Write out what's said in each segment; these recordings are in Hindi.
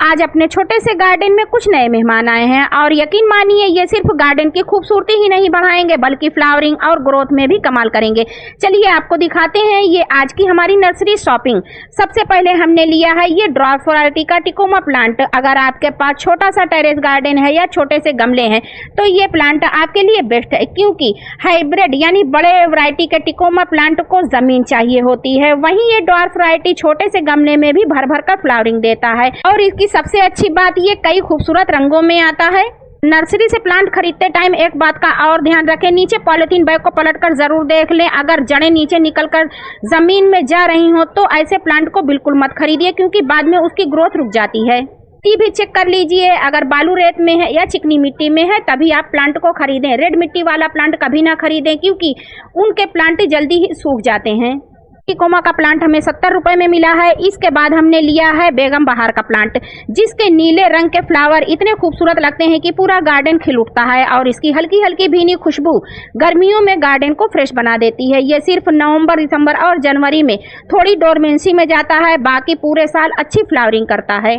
आज अपने छोटे से गार्डन में कुछ नए मेहमान आए हैं और यकीन मानिए ये सिर्फ गार्डन की खूबसूरती ही नहीं बढ़ाएंगे बल्कि फ्लावरिंग और ग्रोथ में भी कमाल करेंगे। चलिए आपको दिखाते हैं ये आज की हमारी नर्सरी शॉपिंग। सबसे पहले हमने लिया है ये ड्वार्फ वैरायटी का टिकोमा प्लांट। अगर आपके पास छोटा सा टेरेस गार्डन है या छोटे से गमले हैं तो ये प्लांट आपके लिए बेस्ट है, क्योंकि हाइब्रिड यानी बड़े वैरायटी के टिकोमा प्लांट को जमीन चाहिए होती है, वहीं ये ड्वार्फ वैरायटी छोटे से गमले में भी भर भर कर फ्लावरिंग देता है। और इसकी सबसे अच्छी बात ये कई खूबसूरत रंगों में आता है। नर्सरी से प्लांट खरीदते टाइम एक बात का और ध्यान रखें, नीचे पॉलिथीन बैग को पलटकर जरूर देख लें। अगर जड़ें नीचे निकलकर जमीन में जा रही हो तो ऐसे प्लांट को बिल्कुल मत खरीदिए, क्योंकि बाद में उसकी ग्रोथ रुक जाती है। मिट्टी भी चेक कर लीजिए, अगर बालू रेत में है या चिकनी मिट्टी में है तभी आप प्लांट को खरीदें। रेड मिट्टी वाला प्लांट कभी ना खरीदें, क्योंकि उनके प्लांट जल्दी ही सूख जाते हैं। टिकोमा का प्लांट हमें 70 रुपए में मिला है। इसके बाद हमने लिया है बेगम बहार का प्लांट, जिसके नीले रंग के फ्लावर इतने खूबसूरत लगते हैं कि पूरा गार्डन खिल उठता है और इसकी हल्की हल्की भीनी खुशबू गर्मियों में गार्डन को फ्रेश बना देती है। ये सिर्फ नवंबर, दिसंबर और जनवरी में थोड़ी डोरमेंसी में जाता है, बाकी पूरे साल अच्छी फ्लावरिंग करता है।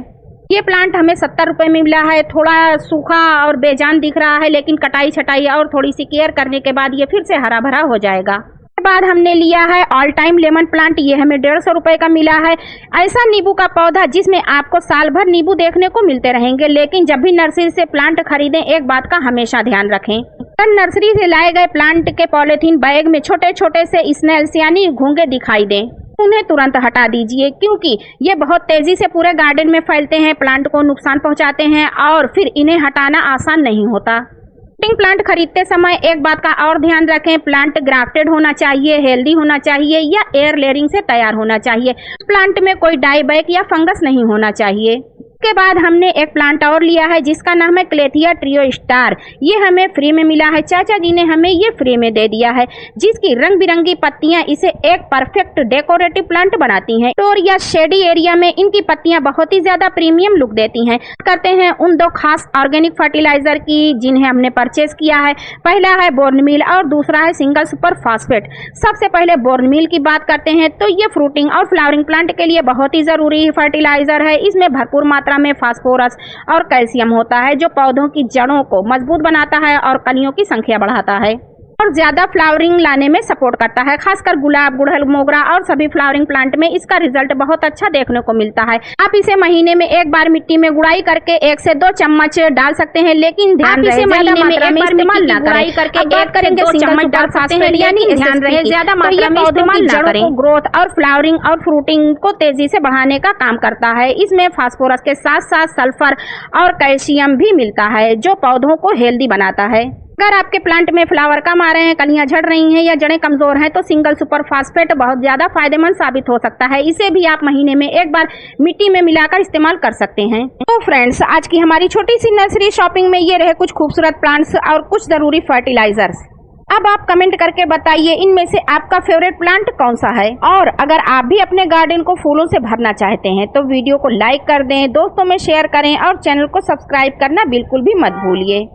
ये प्लांट हमें 70 रुपए में मिला है। थोड़ा सूखा और बेजान दिख रहा है, लेकिन कटाई छटाई और थोड़ी सी केयर करने के बाद ये फिर से हरा भरा हो जाएगा। बाद हमने लिया है ऑल टाइम लेमन प्लांट। ये हमें 150 रुपए का मिला है। ऐसा नींबू का पौधा जिसमें आपको साल भर नींबू देखने को मिलते रहेंगे, लेकिन जब भी नर्सरी से प्लांट खरीदें एक बात का हमेशा ध्यान रखें, अगर नर्सरी से लाए गए प्लांट के पॉलिथीन बैग में छोटे छोटे से स्नेल्स यानी घोंघे दिखाई दें, उन्हें तुरंत हटा दीजिए, क्योंकि ये बहुत तेजी से पूरे गार्डन में फैलते हैं, प्लांट को नुकसान पहुंचाते हैं और फिर इन्हें हटाना आसान नहीं होता। प्लांट खरीदते समय एक बात का और ध्यान रखें, प्लांट ग्राफ्टेड होना चाहिए, हेल्दी होना चाहिए या एयर लेयरिंग से तैयार होना चाहिए। प्लांट में कोई डाई बैक या फंगस नहीं होना चाहिए। उसके बाद हमने एक प्लांट और लिया है जिसका नाम है क्लेथिया ट्रियो स्टार। ये हमें फ्री में मिला है, चाचा जी ने हमें ये फ्री में दे दिया है, जिसकी रंग बिरंगी पत्तियां इसे एक परफेक्ट डेकोरेटिव प्लांट बनाती हैं। और या शेडी एरिया में इनकी पत्तियां बहुत ही ज्यादा प्रीमियम लुक देती हैं। करते हैं उन दो खास ऑर्गेनिक फर्टिलाइजर की जिन्हें हमने परचेज किया है। पहला है बोर्नमील और दूसरा है सिंगल सुपर फास्फेट। सबसे पहले बोर्नमील की बात करते हैं तो ये फ्रूटिंग और फ्लावरिंग प्लांट के लिए बहुत ही जरूरी फर्टिलाइजर है। इसमें भरपूर मात्रा में फास्फोरस और कैल्शियम होता है, जो पौधों की जड़ों को मजबूत बनाता है और कलियों की संख्या बढ़ाता है और ज्यादा फ्लावरिंग लाने में सपोर्ट करता है। खासकर गुलाब, गुड़हल, मोगरा और सभी फ्लावरिंग प्लांट में इसका रिजल्ट बहुत अच्छा देखने को मिलता है। आप इसे महीने में एक बार मिट्टी में गुड़ाई करके 1 से 2 चम्मच डाल सकते हैं, लेकिन ध्यान रहे महीने में एक बार इस्तेमाल ना करें। करके 1 से 2 चम्मच डाल सकते हैं, यानी ध्यान रहे ज्यादा मात्रा में इस्तेमाल ना करें। ग्रोथ और फ्लावरिंग और फ्रूटिंग को तेजी से बढ़ाने का काम करता है। इसमें फास्फोरस के साथ साथ सल्फर और कैल्शियम भी मिलता है, जो पौधों को हेल्दी बनाता है। अगर आपके प्लांट में फ्लावर कम आ रहे हैं, कलियां झड़ रही हैं या जड़ें कमजोर हैं तो सिंगल सुपर फास्फेट बहुत ज्यादा फायदेमंद साबित हो सकता है। इसे भी आप महीने में एक बार मिट्टी में मिलाकर इस्तेमाल कर सकते हैं। तो फ्रेंड्स, आज की हमारी छोटी सी नर्सरी शॉपिंग में ये रहे कुछ खूबसूरत प्लांट्स और कुछ जरूरी फर्टिलाइजर्स। अब आप कमेंट करके बताइए इनमें से आपका फेवरेट प्लांट कौन सा है। और अगर आप भी अपने गार्डन को फूलों से भरना चाहते हैं तो वीडियो को लाइक कर दें, दोस्तों में शेयर करें और चैनल को सब्सक्राइब करना बिल्कुल भी मत भूलिए।